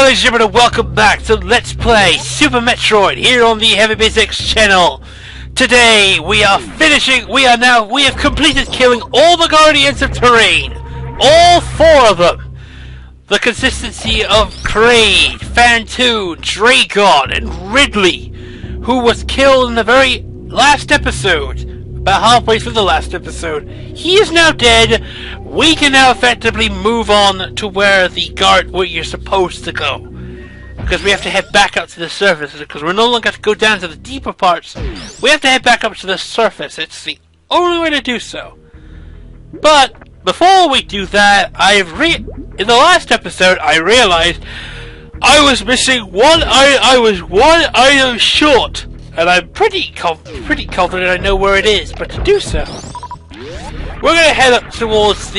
ladies and gentlemen, welcome back to Let's Play Super Metroid here on the Heavy Basics channel. Today we have completed killing all the Guardians of Terrain. All 4 of them. The consistency of Kraid, Fantoon, Dragon, and Ridley, who was killed in the very last episode. About halfway through the last episode. He is now dead. We can now effectively move on to where you're supposed to go. Because we have to head back up to the surface. Because we're no longer going to go down to the deeper parts. We have to head back up to the surface. It's the only way to do so. But before we do that, in the last episode, I realized I was missing one item. I was one item short. And I'm pretty confident I know where it is, but to do so, we're going to head up towards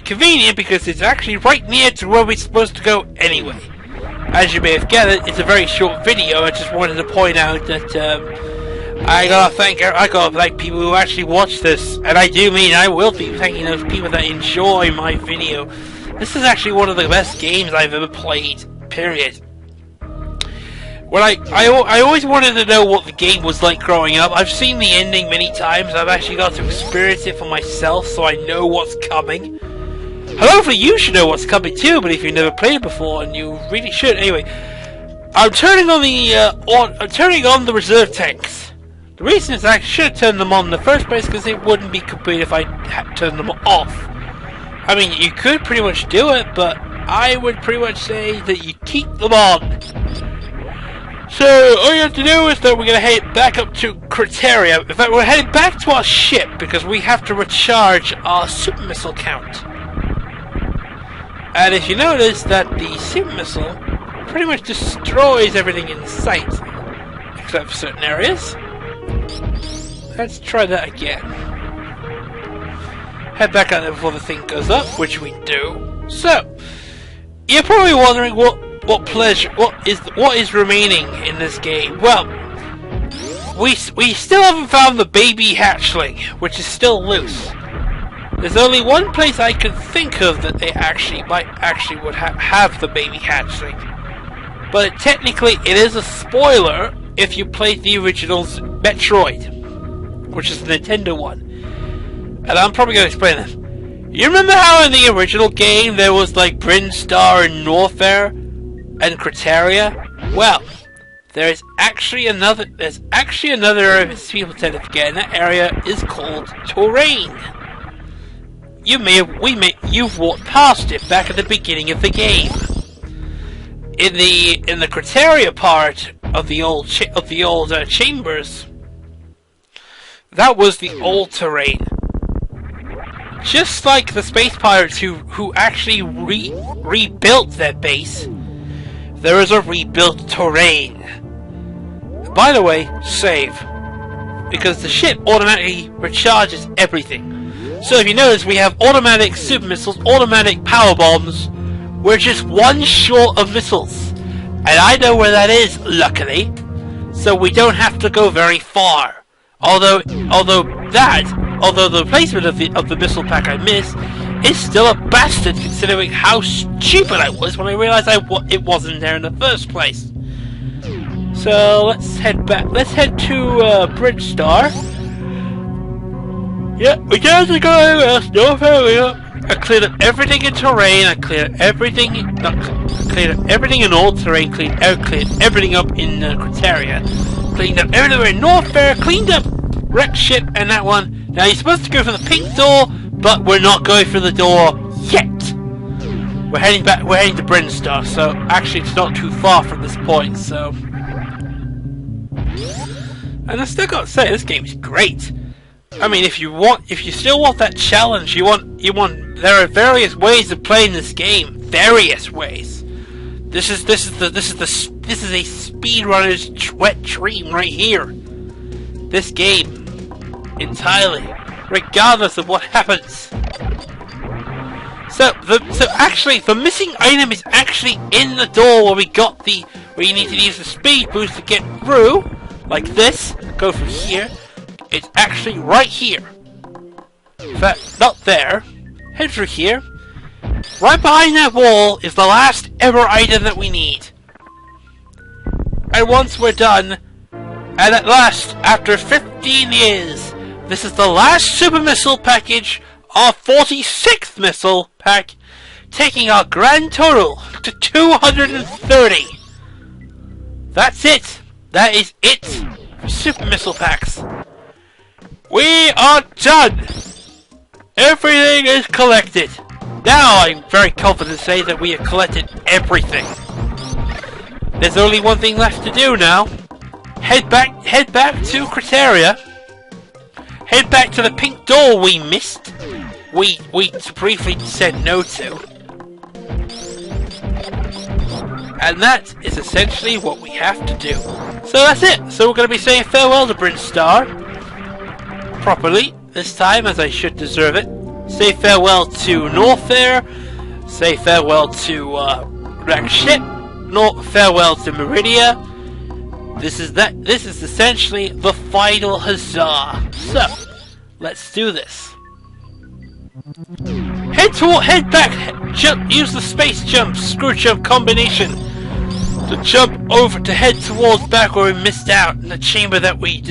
convenient because it's actually right near to where we're supposed to go anyway. As you may have gathered, it's a very short video. I just wanted to point out that I gotta thank people who actually watch this, and I do mean I will be thanking those people that enjoy my video. This is actually one of the best games I've ever played. Period. Well, I always wanted to know what the game was like growing up. I've seen the ending many times. I've actually got to experience it for myself, so I know what's coming. Hopefully you should know what's coming too, but if you've never played it before, and you really should. Anyway, I'm turning on the reserve tanks. The reason is I should have turned them on in the first place, because it wouldn't be complete if I had turned them off. I mean, you could pretty much do it, but I would pretty much say that you keep them on. So, all you have to do is that we're going to head back up to Criteria. In fact, we're heading back to our ship because we have to recharge our super missile count. And if you notice that the super missile pretty much destroys everything in sight, except for certain areas. Let's try that again. Head back out there before the thing goes up, which we do. So, you're probably wondering what is remaining in this game. Well, we still haven't found the baby hatchling, which is still loose. There's only one place I can think of that they might have the baby hatchling, but technically it is a spoiler if you played the original Metroid, which is the Nintendo one. And I'm probably going to explain this. You remember how in the original game there was like Brinstar and Norfair and Criteria? Well, there's actually another area people tend to forget, and that area is called Terrain. You've walked past it back at the beginning of the game. In the Criteria part of the old chambers, that was the old terrain. Just like the space pirates who actually rebuilt their base, there is a rebuilt terrain. By the way, save. Because the ship automatically recharges everything. So if you notice, we have automatic super missiles, automatic power bombs. We're just one short of missiles. And I know where that is, luckily. So we don't have to go very far. Although the placement of the missile pack I missed is still a bastard, considering how stupid I was when I realized it wasn't there in the first place. So let's head back. Let's head to Brinstar. Yeah, we got to go anywhere else. No area. I cleared up everything in terrain. I cleared everything in all terrain. Cleared everything up in Criteria. Cleaned up everywhere in Norfair. Cleaned up wrecked ship and that one. Now you're supposed to go for the pink door, but we're not going for the door yet. We're heading back. We're heading to Brinstar, so actually it's not too far from this point. So, and I still got to say this game is great. I mean, if you still want that challenge, there are various ways of playing this game. Various ways. This is a speedrunner's wet dream right here. This game, entirely, regardless of what happens. So actually, the missing item is actually in the door where you need to use the speed boost to get through, like this. Go from here. It's actually right here. In fact, not there. Head through here. Right behind that wall is the last ever item that we need. And once we're done, and at last, after 15 years, this is the last Super Missile package, our 46th Missile pack, taking our grand total to 230. That's it. That is it for Super Missile packs. We are done. Everything is collected. Now I'm very confident to say that we have collected everything. There's only one thing left to do now. Head back to Criteria. Head back to the pink door we missed. We briefly said no to. And that is essentially what we have to do. So that's it. So we're going to be saying farewell to Bryn Star. Properly, this time, as I should deserve it. Say farewell to Norfair. Say farewell to Rakshit. Farewell to Meridia. This is essentially the final huzzah. So, let's do this. Head back. Use the space jump, screw jump combination to jump over to head towards back where we missed out in the chamber that we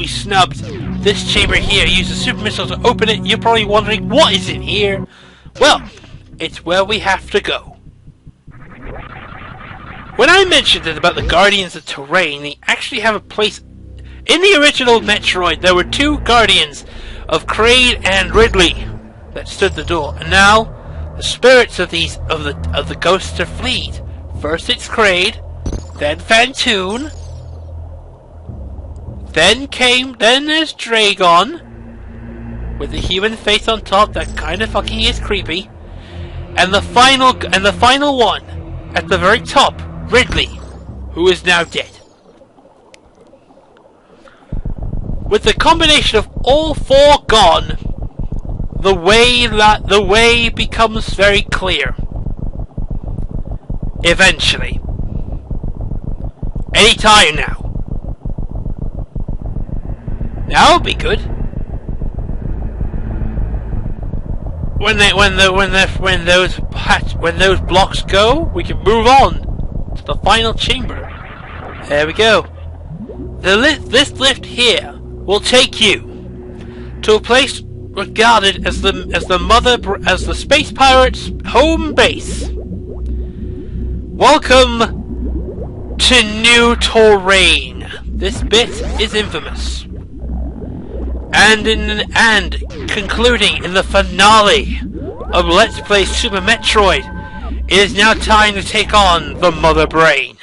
snubbed. This chamber here. Use the super missile to open it. You're probably wondering what is in here. Well, it's where we have to go. When I mentioned it about the Guardians of Terrain, they actually have a place. In the original Metroid, there were two Guardians of Kraid and Ridley that stood the door, and now the spirits of the ghosts are fleed. First it's Kraid, then Fantoon, then there's Dragon with the human face on top that kind of fucking is creepy, and the final one at the very top, Ridley, who is now dead. With the combination of all four gone, the way becomes very clear. Eventually. Any time now. Now would be good. When those blocks go, we can move on to the final chamber. There we go. This lift here will take you to a place regarded as the space pirates' home base. Welcome to New Terrain. This bit is infamous. And concluding in the finale of Let's Play Super Metroid, it is now time to take on the Mother Brain.